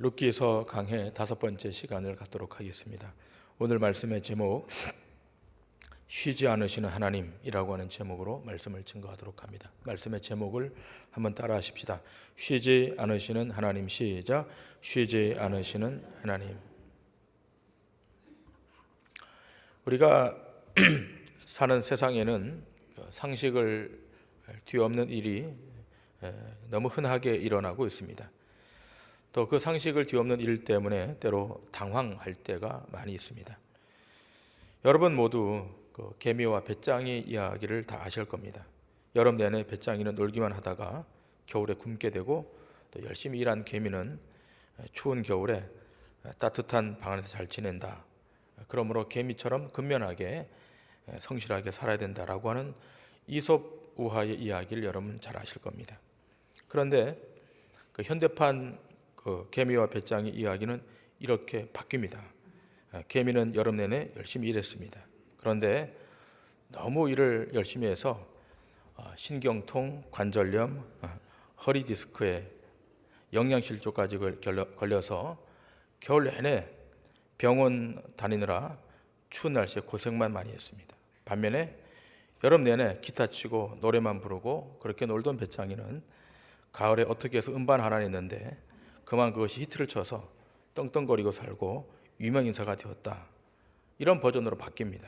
룻기서 강해 5번째 시간을 갖도록 하겠습니다. 오늘 말씀의 제목 쉬지 않으시는 하나님이라고 하는 제목으로 말씀을 증거하도록 합니다. 말씀의 제목을 한번 따라 하십시다. 쉬지 않으시는 하나님. 시작. 쉬지 않으시는 하나님. 우리가 사는 세상에는 상식을 뒤엎는 일이 너무 흔하게 일어나고 있습니다. 또 그 상식을 뒤엎는 일 때문에 때로 당황할 때가 많이 있습니다. 여러분 모두 그 개미와 배짱이 이야기를 다 아실 겁니다. 여름 내내 배짱이는 놀기만 하다가 겨울에 굶게 되고, 또 열심히 일한 개미는 추운 겨울에 따뜻한 방 안에서 잘 지낸다. 그러므로 개미처럼 근면하게 성실하게 살아야 된다라고 하는 이솝 우화의 이야기를 여러분 잘 아실 겁니다. 그런데 그 현대판 그 개미와 배짱이 이야기는 이렇게 바뀝니다. 개미는 여름 내내 열심히 일했습니다. 그런데 너무 일을 열심히 해서 신경통, 관절염, 허리 디스크에 영양실조까지 걸려서 겨울 내내 병원 다니느라 추운 날씨에 고생만 많이 했습니다. 반면에 여름 내내 기타 치고 노래만 부르고 그렇게 놀던 배짱이는 가을에 어떻게 해서 음반 하나 냈는데 그만 그것이 히트를 쳐서 떵떵거리고 살고 유명인사가 되었다. 이런 버전으로 바뀝니다.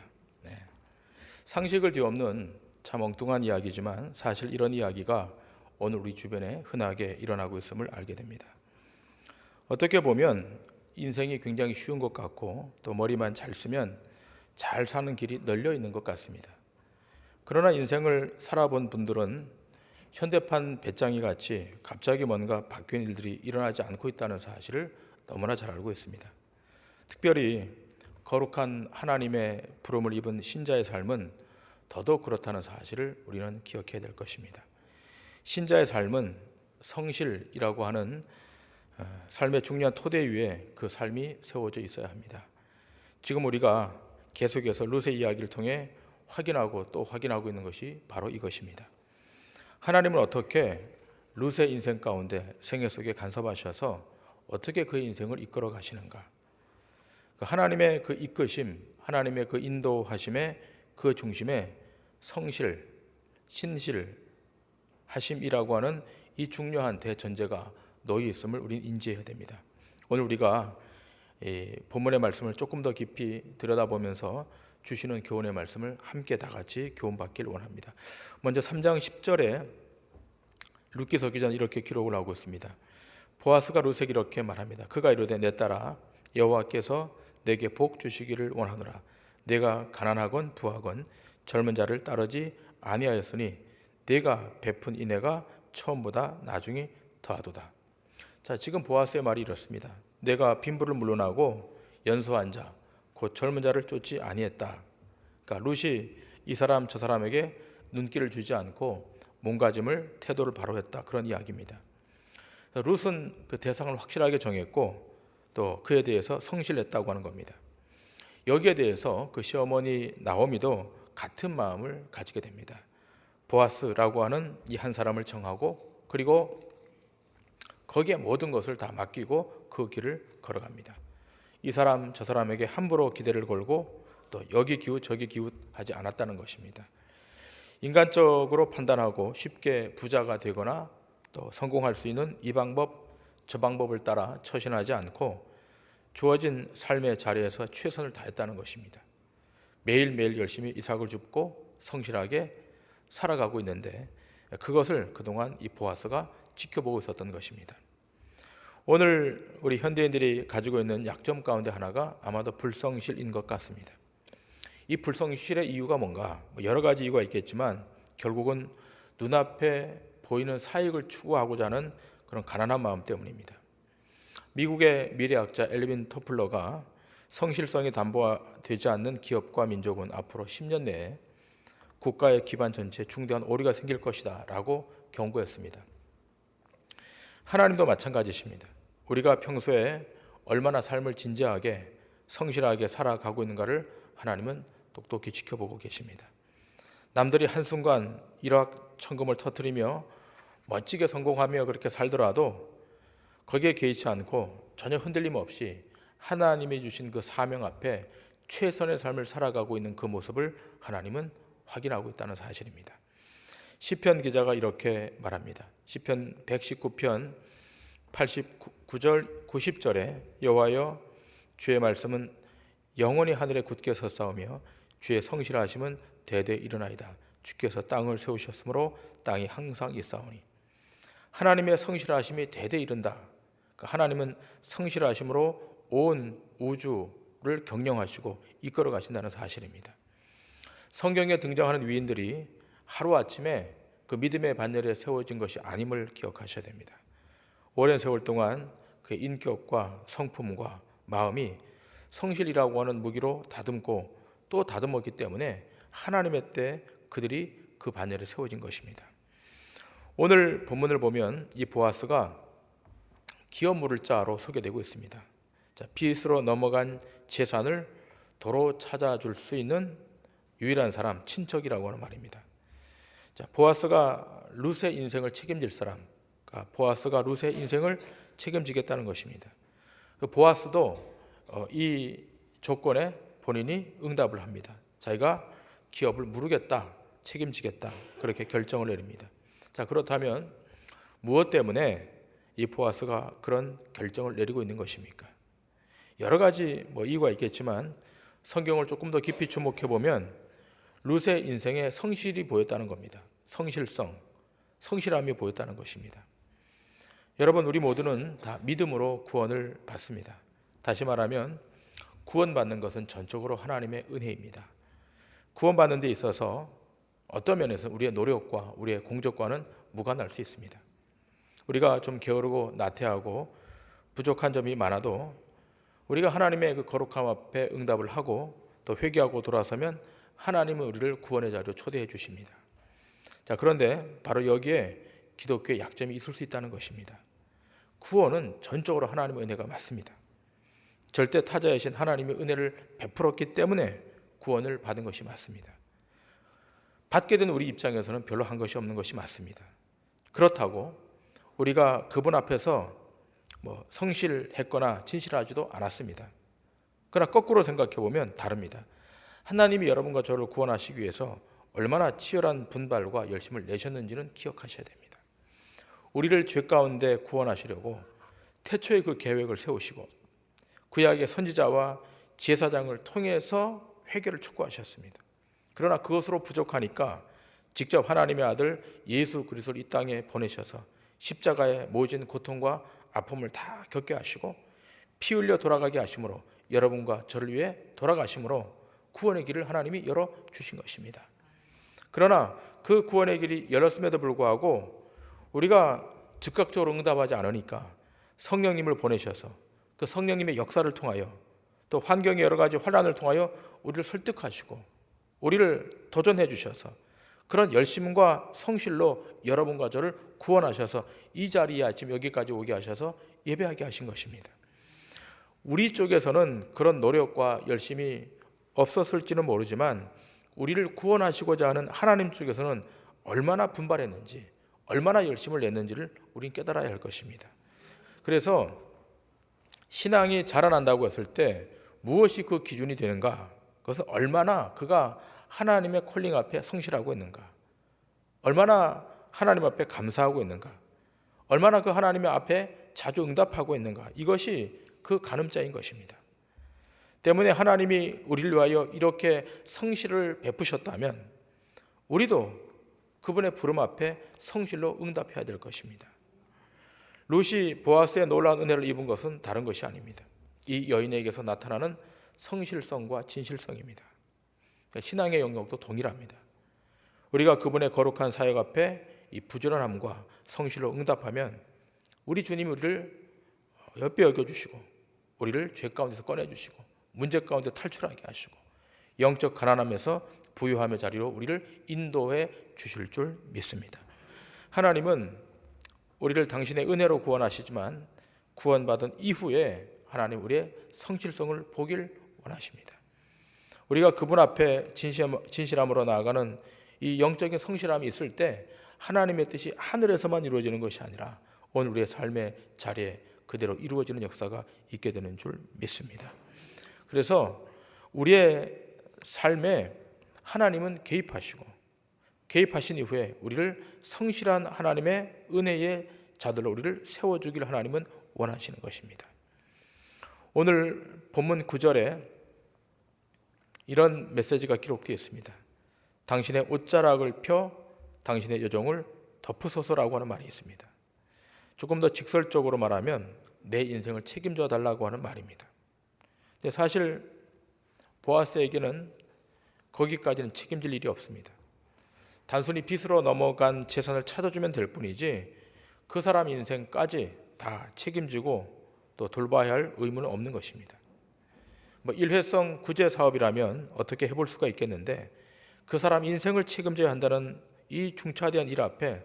상식을 뒤엎는 참 엉뚱한 이야기지만 사실 이런 이야기가 오늘 우리 주변에 흔하게 일어나고 있음을 알게 됩니다. 어떻게 보면 인생이 굉장히 쉬운 것 같고 또 머리만 잘 쓰면 잘 사는 길이 널려 있는 것 같습니다. 그러나 인생을 살아본 분들은 현대판 배짱이 같이 갑자기 뭔가 바뀐 일들이 일어나지 않고 있다는 사실을 너무나 잘 알고 있습니다. 특별히 거룩한 하나님의 부름을 입은 신자의 삶은 더더욱 그렇다는 사실을 우리는 기억해야 될 것입니다. 신자의 삶은 성실이라고 하는 삶의 중요한 토대 위에 그 삶이 세워져 있어야 합니다. 지금 우리가 계속해서 룻의 이야기를 통해 확인하고 또 확인하고 있는 것이 바로 이것입니다. 하나님은 어떻게 룻의 인생 가운데 생애 속에 간섭하셔서 어떻게 그의 인생을 이끌어 가시는가? 하나님의 그 이끄심, 하나님의 그 인도하심의 그 중심에 성실, 신실, 하심이라고 하는 이 중요한 대전제가 놓여 있음을 우리는 인지해야 됩니다. 오늘 우리가 본문의 말씀을 조금 더 깊이 들여다보면서 주시는 교훈의 말씀을 함께 다 같이 교훈받길 원합니다. 먼저 3장 10절에 룻기서 기자는 이렇게 기록을 하고 있습니다. 보아스가 룻에게 이렇게 말합니다. 그가 이르되 내 딸아 여호와께서 내게 복 주시기를 원하노라. 내가 가난하건 부하건 젊은 자를 따르지 아니하였으니 내가 베푼 인애가 처음보다 나중이 더하도다. 자, 지금 보아스의 말이 이렇습니다. 내가 빈부를 물러나고 연소한 자 곧 젊은 자를 쫓지 아니했다. 그러니까 룻이 이 사람 저 사람에게 눈길을 주지 않고 몸가짐을 태도를 바로 했다. 그런 이야기입니다. 룻은 그 대상을 확실하게 정했고 또 그에 대해서 성실했다고 하는 겁니다. 여기에 대해서 그 시어머니 나오미도 같은 마음을 가지게 됩니다. 보아스라고 하는 이 한 사람을 정하고 그리고 거기에 모든 것을 다 맡기고 그 길을 걸어갑니다. 이 사람 저 사람에게 함부로 기대를 걸고 또 여기 기웃 저기 기웃 하지 않았다는 것입니다. 인간적으로 판단하고 쉽게 부자가 되거나 또 성공할 수 있는 이 방법 저 방법을 따라 처신하지 않고 주어진 삶의 자리에서 최선을 다했다는 것입니다. 매일매일 열심히 이삭을 줍고 성실하게 살아가고 있는데 그것을 그동안 이 보아스가 지켜보고 있었던 것입니다. 오늘 우리 현대인들이 가지고 있는 약점 가운데 하나가 아마도 불성실인 것 같습니다. 이 불성실의 이유가 뭔가? 여러 가지 이유가 있겠지만 결국은 눈앞에 보이는 사익을 추구하고자 하는 그런 가난한 마음 때문입니다. 미국의 미래학자 엘빈 토플러가 성실성이 담보되지 않는 기업과 민족은 앞으로 10년 내에 국가의 기반 전체에 중대한 오류가 생길 것이다 라고 경고했습니다. 하나님도 마찬가지십니다. 우리가 평소에 얼마나 삶을 진지하게 성실하게 살아가고 있는가를 하나님은 똑똑히 지켜보고 계십니다. 남들이 한순간 일확천금을 터뜨리며 멋지게 성공하며 그렇게 살더라도 거기에 개의치 않고 전혀 흔들림 없이 하나님이 주신 그 사명 앞에 최선의 삶을 살아가고 있는 그 모습을 하나님은 확인하고 있다는 사실입니다. 시편 기자가 이렇게 말합니다. 시편 119편 89절 90절에 여호와여 주의 말씀은 영원히 하늘에 굳게 섰사오며 주의 성실하심은 대대 일어나이다. 주께서 땅을 세우셨으므로 땅이 항상 있사오니. 하나님의 성실하심이 대대 이른다. 하나님은 성실하심으로 온 우주를 경영하시고 이끌어 가신다는 사실입니다. 성경에 등장하는 위인들이 하루아침에 그 믿음의 반열에 세워진 것이 아님을 기억하셔야 됩니다. 오랜 세월 동안 그의 인격과 성품과 마음이 성실이라고 하는 무기로 다듬고 또 다듬었기 때문에 하나님의 때 그들이 그 반열에 세워진 것입니다. 오늘 본문을 보면 이 보아스가 기업 물을 자로 소개되고 있습니다. 빚으로 넘어간 재산을 도로 찾아줄 수 있는 유일한 사람, 친척이라고 하는 말입니다. 보아스가 룻의 인생을 책임질 사람, 보아스가 룻의 인생을 책임지겠다는 것입니다. 보아스도 이 조건에 본인이 응답을 합니다. 자기가 기업을 물으겠다, 책임지겠다, 그렇게 결정을 내립니다. 자, 그렇다면 무엇 때문에 이 보아스가 그런 결정을 내리고 있는 것입니까? 여러 가지 이유가 있겠지만 성경을 조금 더 깊이 주목해 보면 룻의 인생에 성실이 보였다는 겁니다. 성실성, 성실함이 보였다는 것입니다. 여러분, 우리 모두는 다 믿음으로 구원을 받습니다. 다시 말하면 구원받는 것은 전적으로 하나님의 은혜입니다. 구원받는 데 있어서 어떤 면에서 우리의 노력과 우리의 공적과는 무관할 수 있습니다. 우리가 좀 게으르고 나태하고 부족한 점이 많아도 우리가 하나님의 그 거룩함 앞에 응답을 하고 또 회개하고 돌아서면 하나님은 우리를 구원의 자리로 초대해 주십니다. 자, 그런데 바로 여기에 기독교의 약점이 있을 수 있다는 것입니다. 구원은 전적으로 하나님의 은혜가 맞습니다. 절대 타자이신 하나님의 은혜를 베풀었기 때문에 구원을 받은 것이 맞습니다. 받게 된 우리 입장에서는 별로 한 것이 없는 것이 맞습니다. 그렇다고 우리가 그분 앞에서 성실했거나 진실하지도 않았습니다. 그러나 거꾸로 생각해 보면 다릅니다. 하나님이 여러분과 저를 구원하시기 위해서 얼마나 치열한 분발과 열심을 내셨는지는 기억하셔야 됩니다. 우리를 죄 가운데 구원하시려고 태초에 그 계획을 세우시고 구약의 선지자와 제사장을 통해서 회개를 촉구하셨습니다. 그러나 그것으로 부족하니까 직접 하나님의 아들 예수 그리스도를 이 땅에 보내셔서 십자가에 모진 고통과 아픔을 다 겪게 하시고 피 흘려 돌아가게 하심으로 여러분과 저를 위해 돌아가심으로 구원의 길을 하나님이 열어주신 것입니다. 그러나 그 구원의 길이 열렸음에도 불구하고 우리가 즉각적으로 응답하지 않으니까 성령님을 보내셔서 그 성령님의 역사를 통하여 또 환경의 여러 가지 환난을 통하여 우리를 설득하시고 우리를 도전해 주셔서 그런 열심과 성실로 여러분과 저를 구원하셔서 이 자리에 아침 여기까지 오게 하셔서 예배하게 하신 것입니다. 우리 쪽에서는 그런 노력과 열심이 없었을지는 모르지만 우리를 구원하시고자 하는 하나님 쪽에서는 얼마나 분발했는지 얼마나 열심을 냈는지를 우리는 깨달아야 할 것입니다. 그래서 신앙이 자라난다고 했을 때 무엇이 그 기준이 되는가? 그것은 얼마나 그가 하나님의 콜링 앞에 성실하고 있는가? 얼마나 하나님 앞에 감사하고 있는가? 얼마나 그 하나님의 앞에 자주 응답하고 있는가? 이것이 그 가늠자인 것입니다. 때문에 하나님이 우리를 위하여 이렇게 성실을 베푸셨다면 우리도 그분의 부름 앞에 성실로 응답해야 될 것입니다. 룻이 보아스의 놀라운 은혜를 입은 것은 다른 것이 아닙니다. 이 여인에게서 나타나는 성실성과 진실성입니다. 신앙의 영역도 동일합니다. 우리가 그분의 거룩한 사역 앞에 이 부지런함과 성실로 응답하면 우리 주님이 우리를 옆에 여겨주시고 우리를 죄 가운데서 꺼내주시고 문제 가운데 탈출하게 하시고 영적 가난함에서 부유함의 자리로 우리를 인도해 주실 줄 믿습니다. 하나님은 우리를 당신의 은혜로 구원하시지만 구원받은 이후에 하나님 우리의 성실성을 보길 원하십니다. 우리가 그분 앞에 진실함으로 나아가는 이 영적인 성실함이 있을 때 하나님의 뜻이 하늘에서만 이루어지는 것이 아니라 오늘 우리의 삶의 자리에 그대로 이루어지는 역사가 있게 되는 줄 믿습니다. 그래서 우리의 삶에 하나님은 개입하신 이후에 우리를 성실한 하나님의 은혜의 자들로 우리를 세워주길 하나님은 원하시는 것입니다. 오늘 본문 9절에 이런 메시지가 기록되어 있습니다. 당신의 옷자락을 펴 당신의 여종을 덮으소서라고 하는 말이 있습니다. 조금 더 직설적으로 말하면 내 인생을 책임져 달라고 하는 말입니다. 근데 사실 보아스에게는 거기까지는 책임질 일이 없습니다. 단순히 빚으로 넘어간 재산을 찾아주면 될 뿐이지 그 사람 인생까지 다 책임지고 또 돌봐야 할 의무는 없는 것입니다. 일회성 구제 사업이라면 어떻게 해볼 수가 있겠는데 그 사람 인생을 책임져야 한다는 이 중차대한 일 앞에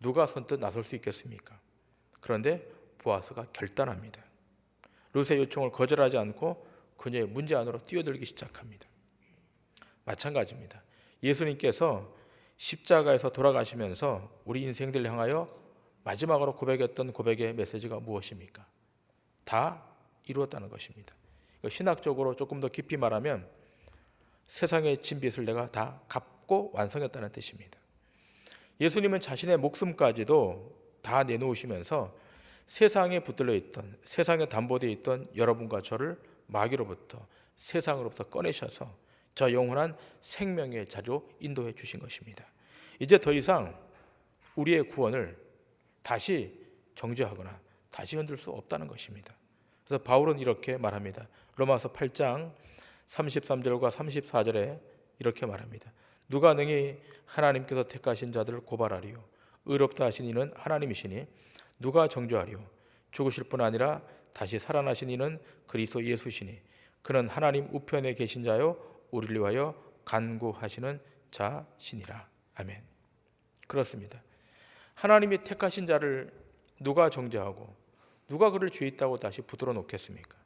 누가 선뜻 나설 수 있겠습니까? 그런데 보아스가 결단합니다. 룻의 요청을 거절하지 않고 그녀의 문제 안으로 뛰어들기 시작합니다. 마찬가지입니다. 예수님께서 십자가에서 돌아가시면서 우리 인생들을 향하여 마지막으로 고백했던 고백의 메시지가 무엇입니까? 다 이루었다는 것입니다. 신학적으로 조금 더 깊이 말하면 세상의 진 빚을 내가 다 갚고 완성했다는 뜻입니다. 예수님은 자신의 목숨까지도 다 내놓으시면서 세상에 붙들려 있던, 세상에 담보되어 있던 여러분과 저를 마귀로부터, 세상으로부터 꺼내셔서 저 영원한 생명의 자리로 인도해 주신 것입니다. 이제 더 이상 우리의 구원을 다시 정죄하거나 다시 흔들 수 없다는 것입니다. 그래서 바울은 이렇게 말합니다. 로마서 8장 33절과 34절에 이렇게 말합니다. 누가 능히 하나님께서 택하신 자들을 고발하리요? 의롭다 하신 이는 하나님이시니 누가 정죄하리요? 죽으실 뿐 아니라 다시 살아나신 이는 그리스도 예수시니 그는 하나님 우편에 계신 자요 우리를 위하여 간구하시는 자시니라. 아멘. 그렇습니다. 하나님이 택하신 자를 누가 정죄하고 누가 그를 죄 있다고 다시 붙들어 놓겠습니까?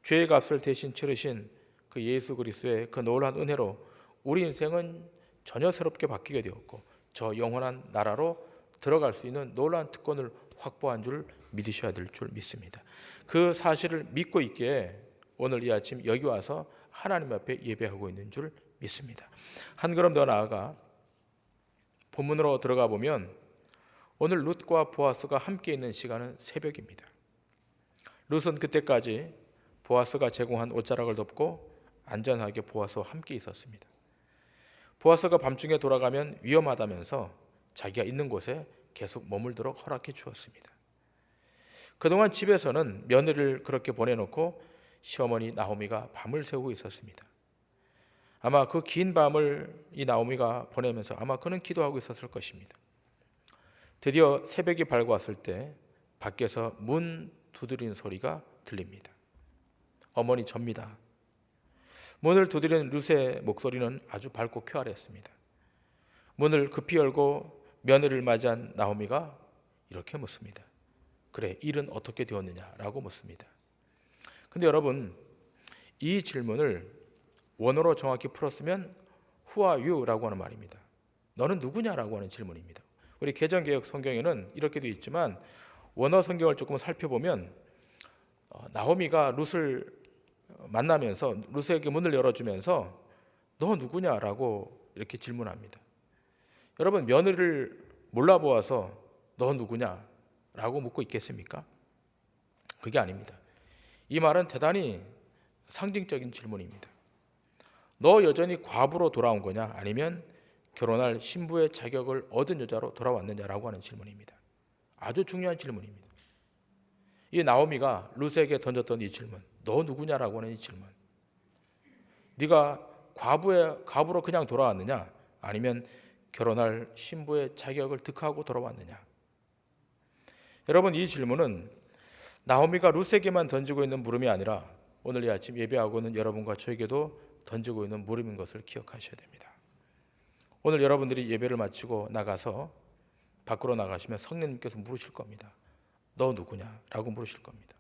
죄의 값을 대신 치르신 그 예수 그리스도의 그 놀라운 은혜로 우리 인생은 전혀 새롭게 바뀌게 되었고 저 영원한 나라로 들어갈 수 있는 놀라운 특권을 확보한 줄 믿으셔야 될 줄 믿습니다. 그 사실을 믿고 있기에 오늘 이 아침 여기 와서 하나님 앞에 예배하고 있는 줄 믿습니다. 한 걸음 더 나아가 본문으로 들어가 보면 오늘 룻과 보아스가 함께 있는 시간은 새벽입니다. 룻은 그때까지 보아스가 제공한 옷자락을 덮고 안전하게 보아스와 함께 있었습니다. 보아스가 밤중에 돌아가면 위험하다면서 자기가 있는 곳에 계속 머물도록 허락해 주었습니다. 그동안 집에서는 며느리를 그렇게 보내놓고 시어머니 나오미가 밤을 새우고 있었습니다. 아마 그 긴 밤을 이 나오미가 보내면서 아마 그는 기도하고 있었을 것입니다. 드디어 새벽이 밝아왔을 때 밖에서 문 두드리는 소리가 들립니다. 어머니 접니다. 문을 두드리는 룻의 목소리는 아주 밝고 쾌활했습니다. 문을 급히 열고 며느리를 맞이한 나오미가 이렇게 묻습니다. 그래, 일은 어떻게 되었느냐라고 묻습니다. 근데 여러분, 이 질문을 원어로 정확히 풀었으면 Who are you?라고 하는 말입니다. 너는 누구냐라고 하는 질문입니다. 우리 개정개혁 성경에는 이렇게 되어 있지만 원어 성경을 조금 살펴보면 나오미가 룻을 만나면서 룻에게 문을 열어주면서 너 누구냐라고 이렇게 질문합니다. 여러분, 며느리를 몰라보아서 너 누구냐라고 묻고 있겠습니까? 그게 아닙니다. 이 말은 대단히 상징적인 질문입니다. 너 여전히 과부로 돌아온 거냐? 아니면 결혼할 신부의 자격을 얻은 여자로 돌아왔느냐라고 하는 질문입니다. 아주 중요한 질문입니다. 이 나오미가 룻에게 던졌던 이 질문, 너 누구냐라고 하는 이 질문. 네가 과부로 그냥 돌아왔느냐? 아니면 결혼할 신부의 자격을 득하고 돌아왔느냐? 여러분, 이 질문은 나오미가 룻에게만 던지고 있는 물음이 아니라 오늘 이 아침 예배하고 있는 여러분과 저에게도 던지고 있는 물음인 것을 기억하셔야 됩니다. 오늘 여러분들이 예배를 마치고 나가서 밖으로 나가시면 성령님께서 물으실 겁니다. 너 누구냐? 라고 물으실 겁니다.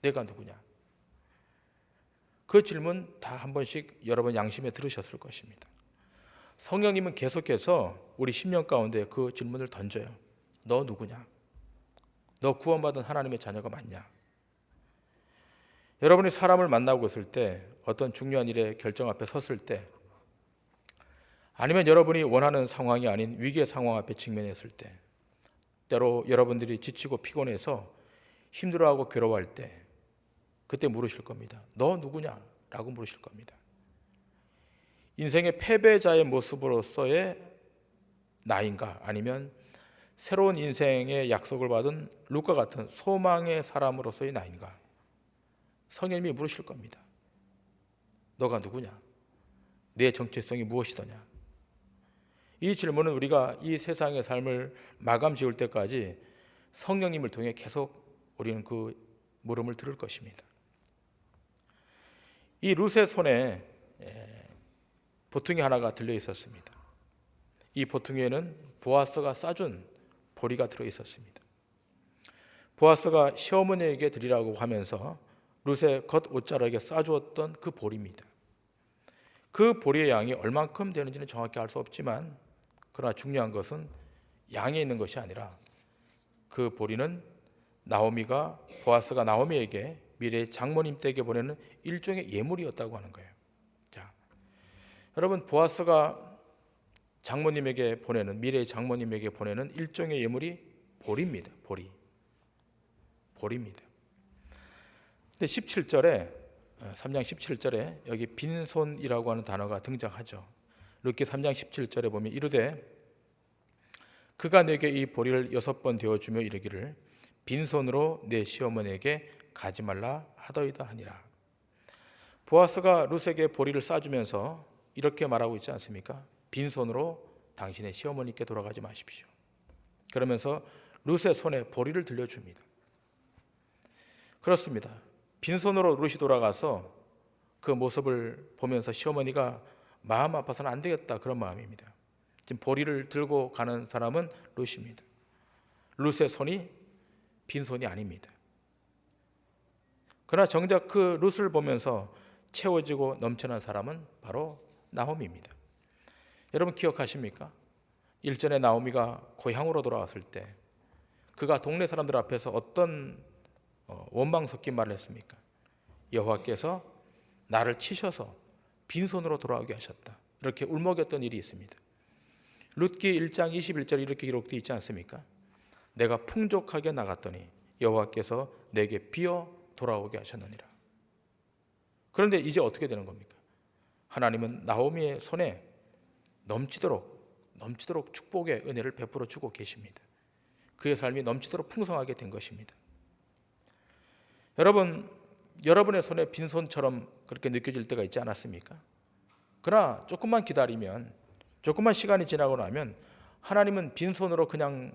내가 누구냐? 그 질문 다 한 번씩 여러분 양심에 들으셨을 것입니다. 성령님은 계속해서 우리 심령 가운데 그 질문을 던져요. 너 누구냐? 너 구원받은 하나님의 자녀가 맞냐? 여러분이 사람을 만나고 있을 때, 어떤 중요한 일의 결정 앞에 섰을 때, 아니면 여러분이 원하는 상황이 아닌 위기의 상황 앞에 직면했을 때, 때로 여러분들이 지치고 피곤해서 힘들어하고 괴로워할 때, 그때 물으실 겁니다. 너 누구냐? 라고 물으실 겁니다. 인생의 패배자의 모습으로서의 나인가, 아니면 새로운 인생의 약속을 받은 룻과 같은 소망의 사람으로서의 나인가? 성령님이 물으실 겁니다. 너가 누구냐? 내 정체성이 무엇이더냐? 이 질문은 우리가 이 세상의 삶을 마감 지을 때까지 성령님을 통해 계속 우리는 그 물음을 들을 것입니다. 이 룻의 손에 보퉁이 하나가 들려 있었습니다. 이 보퉁이에는 보아스가 싸준 보리가 들어 있었습니다. 보아스가 시어머니에게 드리라고 하면서 룻의 겉옷자락에 싸주었던 그 보리입니다. 그 보리의 양이 얼만큼 되는지는 정확히 알 수 없지만, 그러나 중요한 것은 양에 있는 것이 아니라 그 보리는 보아스가 나오미에게 미래의 장모님 댁에 보내는 일종의 예물이었다고 하는 거예요. 자, 여러분, 보아스가 장모님에게 보내는, 미래의 장모님에게 보내는 일종의 예물이 보리입니다. 보리입니다. 근데 3장 17절에 여기 빈손이라고 하는 단어가 등장하죠. 룻기 3장 17절에 보면 이르되 그가 내게 이 보리를 6번 되어주며 이르기를 빈손으로 내 시어머니에게 가지 말라 하더이다 하니라. 보아스가 룻에게 보리를 싸주면서 이렇게 말하고 있지 않습니까? 빈손으로 당신의 시어머니께 돌아가지 마십시오. 그러면서 룻의 손에 보리를 들려줍니다. 그렇습니다. 빈손으로 룻이 돌아가서 그 모습을 보면서 시어머니가 마음 아파서는 안 되겠다, 그런 마음입니다. 지금 보리를 들고 가는 사람은 룻입니다. 룻의 손이 빈손이 아닙니다. 그러나 정작 그 룻을 보면서 채워지고 넘쳐난 사람은 바로 나오미입니다. 여러분 기억하십니까? 일전에 나오미가 고향으로 돌아왔을 때 그가 동네 사람들 앞에서 어떤 원망 섞인 말을 했습니까? 여호와께서 나를 치셔서 빈손으로 돌아오게 하셨다, 이렇게 울먹였던 일이 있습니다. 룻기 1장 21절에 이렇게 기록되어 있지 않습니까? 내가 풍족하게 나갔더니 여호와께서 내게 비어 돌아오게 하셨느니라. 그런데 이제 어떻게 되는 겁니까? 하나님은 나오미의 손에 넘치도록 축복의 은혜를 베풀어 주고 계십니다. 그의 삶이 넘치도록 풍성하게 된 것입니다. 여러분의 손에 빈손처럼 그렇게 느껴질 때가 있지 않았습니까? 그러나 조금만 기다리면, 조금만 시간이 지나고 나면 하나님은 빈손으로 그냥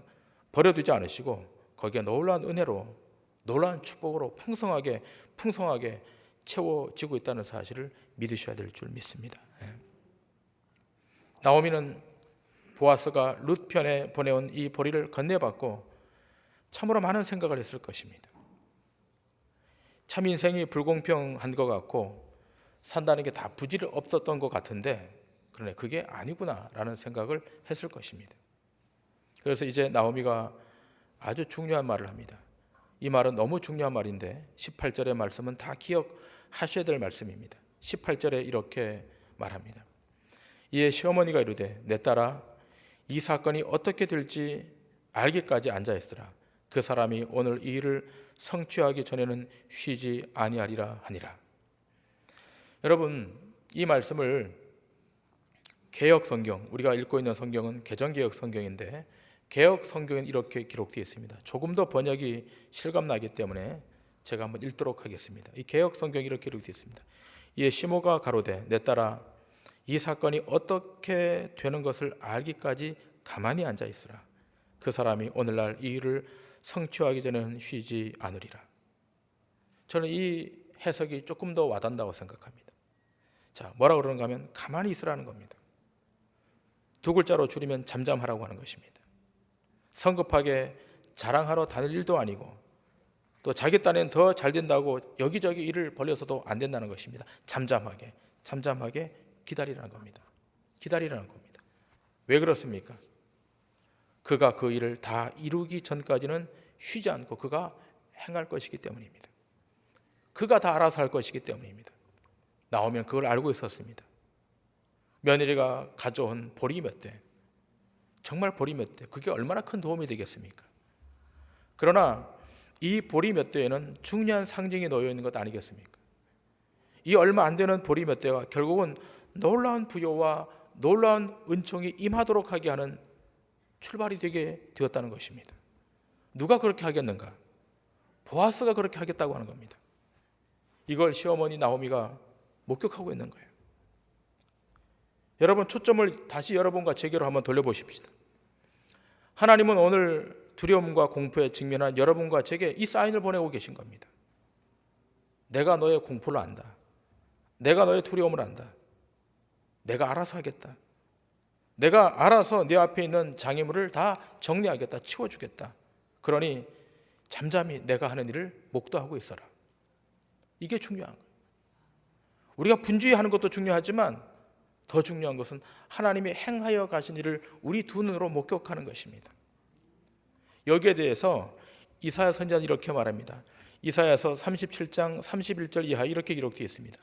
버려두지 않으시고 거기에 놀라운 은혜로, 놀라운 축복으로 풍성하게 채워지고 있다는 사실을 믿으셔야 될 줄 믿습니다. 나오미는 보아스가 룻 편에 보내온 이 보리를 건네받고 참으로 많은 생각을 했을 것입니다. 참 인생이 불공평한 것 같고 산다는 게 다 부질이 없었던 것 같은데, 그러네, 그게 아니구나라는 생각을 했을 것입니다. 그래서 이제 나오미가 아주 중요한 말을 합니다. 이 말은 너무 중요한 말인데 18절의 말씀은 다 기억하셔야 될 말씀입니다. 18절에 이렇게 말합니다. 이에 시어머니가 이르되 내 딸아, 이 사건이 어떻게 될지 알기까지 앉아있으라. 그 사람이 오늘 이 일을 성취하기 전에는 쉬지 아니하리라 하니라. 여러분, 이 말씀을 개역 성경, 우리가 읽고 있는 성경은 개정개역 성경인데 개역 성경은 이렇게 기록되어 있습니다. 조금 더 번역이 실감나기 때문에 제가 한번 읽도록 하겠습니다. 이 개역 성경이 이렇게 기록되어 있습니다. 이에 시모가 가로되 내 딸아, 이 사건이 어떻게 되는 것을 알기까지 가만히 앉아 있으라. 그 사람이 오늘날 이 일을 성취하기 전에는 쉬지 않으리라. 저는 이 해석이 조금 더 와닿는다고 생각합니다. 자, 뭐라고 그러는가 하면 가만히 있으라는 겁니다. 두 글자로 줄이면 잠잠하라고 하는 것입니다. 성급하게 자랑하러 다닐 일도 아니고 또 자기 딴엔 더 잘 된다고 여기저기 일을 벌려서도 안 된다는 것입니다. 잠잠하게 기다리라는 겁니다. 기다리라는 겁니다. 왜 그렇습니까? 그가 그 일을 다 이루기 전까지는 쉬지 않고 그가 행할 것이기 때문입니다. 그가 다 알아서 할 것이기 때문입니다. 나오면 그걸 알고 있었습니다. 며느리가 가져온 보리 몇 대, 정말 보리 몇 대, 그게 얼마나 큰 도움이 되겠습니까? 그러나 이 보리 몇 대에는 중요한 상징이 놓여 있는 것 아니겠습니까? 이 얼마 안 되는 보리 몇 대가 결국은 놀라운 부여와 놀라운 은총이 임하도록 하게 하는 출발이 되게 되었다는 것입니다. 누가 그렇게 하겠는가? 보아스가 그렇게 하겠다고 하는 겁니다. 이걸 시어머니 나오미가 목격하고 있는 거예요. 여러분, 초점을 다시 여러분과 제게로 한번 돌려보십시다. 하나님은 오늘 두려움과 공포에 직면한 여러분과 제게 이 사인을 보내고 계신 겁니다. 내가 너의 공포를 안다. 내가 너의 두려움을 안다. 내가 알아서 하겠다. 내가 알아서 네 앞에 있는 장애물을 다 정리하겠다. 치워주겠다. 그러니 잠잠히 내가 하는 일을 목도하고 있어라. 이게 중요한 거예요. 우리가 분주히하는 것도 중요하지만 더 중요한 것은 하나님이 행하여 가신 일을 우리 두 눈으로 목격하는 것입니다. 여기에 대해서 이사야 선지자는 이렇게 말합니다. 이사야서 37장 31절 이하 이렇게 기록되어 있습니다.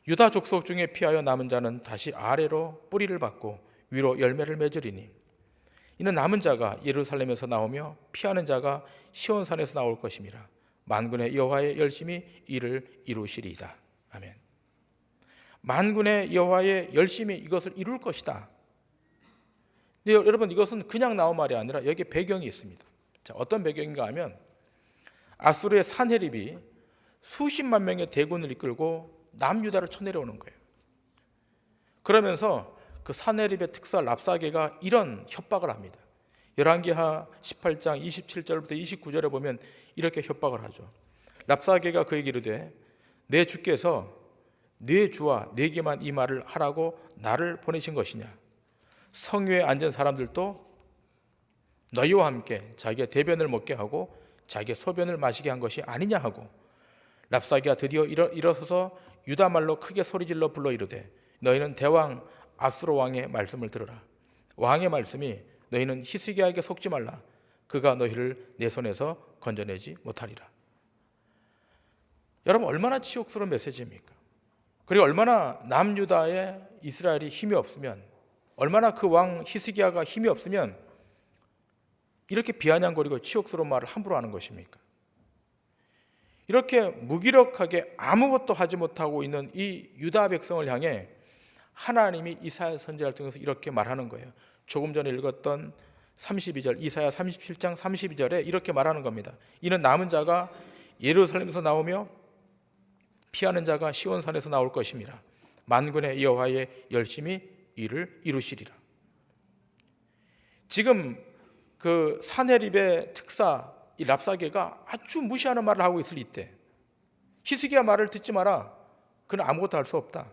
유다 족속 중에 피하여 남은 자는 다시 아래로 뿌리를 받고 위로 열매를 맺으리니 이는 남은 자가 예루살렘에서 나오며 피하는 자가 시온산에서 나올 것임이라. 만군의 여호와의 열심히 이를 이루시리이다. 아멘. 만군의 여호와의 열심히 이것을 이룰 것이다. 근데 여러분, 이것은 그냥 나온 말이 아니라 여기에 배경이 있습니다. 자, 어떤 배경인가 하면 아수르의 산헤립이 수십만 명의 대군을 이끌고 남유다를 쳐내려오는 거예요. 그러면서 그 산헤립의 특사 랍사게가 이런 협박을 합니다. 열왕기하 18장 27절부터 29절에 보면 이렇게 협박을 하죠. 랍사게가 그에게 이르되 내 주께서 네 주와 내게만 이 말을 하라고 나를 보내신 것이냐. 성유에 앉은 사람들도 너희와 함께 자기의 대변을 먹게 하고 자기의 소변을 마시게 한 것이 아니냐 하고, 랍사게가 드디어 일어서서 유다 말로 크게 소리질러 불러 이르되 너희는 대왕 아수르 왕의 말씀을 들으라. 왕의 말씀이 너희는 히스기야에게 속지 말라. 그가 너희를 내 손에서 건져내지 못하리라. 여러분, 얼마나 치욕스러운 메시지입니까? 그리고 얼마나 남유다에 이스라엘이 힘이 없으면, 얼마나 그 왕 히스기야가 힘이 없으면 이렇게 비아냥거리고 치욕스러운 말을 함부로 하는 것입니까? 이렇게 무기력하게 아무것도 하지 못하고 있는 이 유다 백성을 향해 하나님이 이사야 선지자를 통해서 이렇게 말하는 거예요. 조금 전에 읽었던 32절, 이사야 37장 32절에 이렇게 말하는 겁니다. 이는 남은 자가 예루살렘에서 나오며 피하는 자가 시온산에서 나올 것임이라. 만군의 여호와의 열심히 이를 이루시리라. 지금 그 산헤립의 특사 이 랍사게가 아주 무시하는 말을 하고 있을 이때 히스기야 말을 듣지 마라. 그는 아무것도 할 수 없다.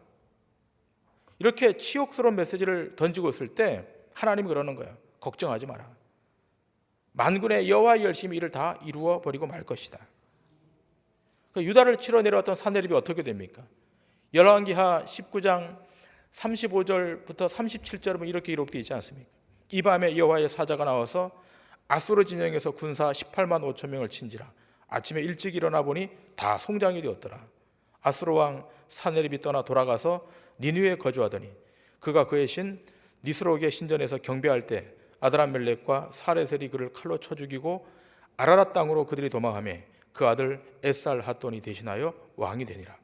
이렇게 치욕스러운 메시지를 던지고 있을 때 하나님이 그러는 거예요. 걱정하지 마라. 만군의 여호와의 열심히 이를 다 이루어 버리고 말 것이다. 유다를 치러 내려왔던 산헤립이 어떻게 됩니까? 열왕기하 19장 35절부터 37절은 이렇게 기록되어 있지 않습니까? 이 밤에 여호와의 사자가 나와서 아수르 진영에서 군사 18만 5천 명을 친지라. 아침에 일찍 일어나 보니 다 송장이 되었더라. 아수르 왕 산헤립이 떠나 돌아가서 니느웨에 거주하더니 그가 그의 신 니스록의 신전에서 경배할 때 아드람멜렉과 사레셀이 그를 칼로 쳐 죽이고 아라랏 땅으로 그들이 도망하며 그 아들 에살핫돈이 대신하여 왕이 되니라.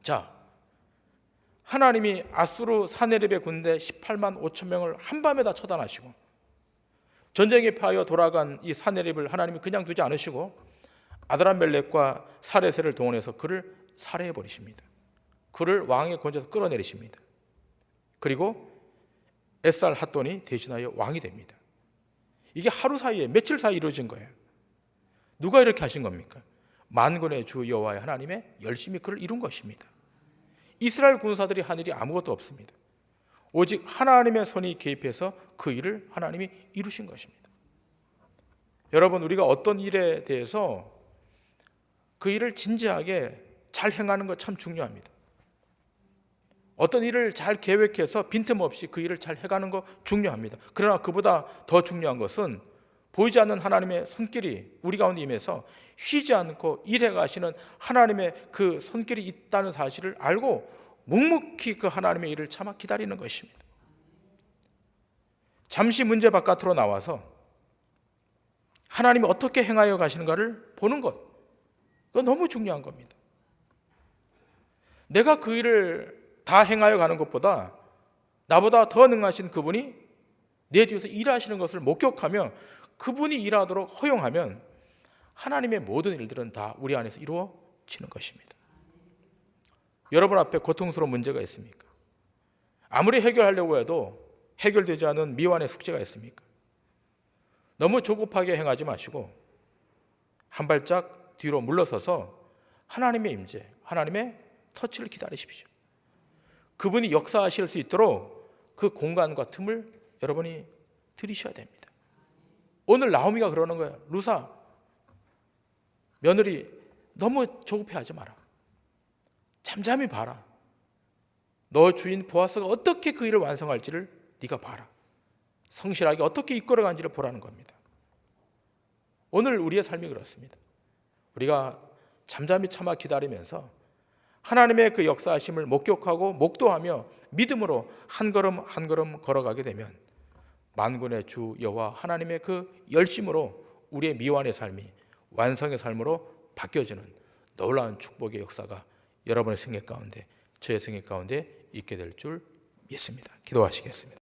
자, 하나님이 아수르 산헤립의 군대 18만 5천 명을 한밤에 다 처단하시고 전쟁에 패하여 돌아간 이 산헤립을 하나님이 그냥 두지 않으시고 아드람멜렉과 사레셀을 동원해서 그를 살해해 버리십니다. 그를 왕의 권좌에서 끌어내리십니다. 그리고 에살핫돈이 대신하여 왕이 됩니다. 이게 하루 사이에, 며칠 사이에 이루어진 거예요. 누가 이렇게 하신 겁니까? 만군의 주 여호와의 하나님의 열심히 그를 이룬 것입니다. 이스라엘 군사들이 한 일이 아무것도 없습니다. 오직 하나님의 손이 개입해서 그 일을 하나님이 이루신 것입니다. 여러분, 우리가 어떤 일에 대해서 그 일을 진지하게 잘 행하는 것 참 중요합니다. 어떤 일을 잘 계획해서 빈틈없이 그 일을 잘 해가는 거 중요합니다. 그러나 그보다 더 중요한 것은 보이지 않는 하나님의 손길이 우리 가운데 임해서 쉬지 않고 일해 가시는 하나님의 그 손길이 있다는 사실을 알고 묵묵히 그 하나님의 일을 참아 기다리는 것입니다. 잠시 문제 바깥으로 나와서 하나님이 어떻게 행하여 가시는가를 보는 것, 그건 너무 중요한 겁니다. 내가 그 일을 다 행하여 가는 것보다 나보다 더 능하신 그분이 내 뒤에서 일하시는 것을 목격하며 그분이 일하도록 허용하면 하나님의 모든 일들은 다 우리 안에서 이루어지는 것입니다. 여러분 앞에 고통스러운 문제가 있습니까? 아무리 해결하려고 해도 해결되지 않은 미완의 숙제가 있습니까? 너무 조급하게 행하지 마시고 한 발짝 뒤로 물러서서 하나님의 임재, 하나님의 터치를 기다리십시오. 그분이 역사하실 수 있도록 그 공간과 틈을 여러분이 들이셔야 됩니다. 오늘 나오미가 그러는 거예요. 루사, 며느리 너무 조급해하지 마라. 잠잠히 봐라. 너 주인 보아스가 어떻게 그 일을 완성할지를 네가 봐라. 성실하게 어떻게 이끌어간지를 보라는 겁니다. 오늘 우리의 삶이 그렇습니다. 우리가 잠잠히 참아 기다리면서 하나님의 그 역사하심을 목격하고 목도하며 믿음으로 한 걸음 한 걸음 걸어가게 되면 만군의 주 여호와 하나님의 그 열심으로 우리의 미완의 삶이 완성의 삶으로 바뀌어지는 놀라운 축복의 역사가 여러분의 생애 가운데, 저의 생애 가운데 있게 될 줄 믿습니다. 기도하시겠습니다.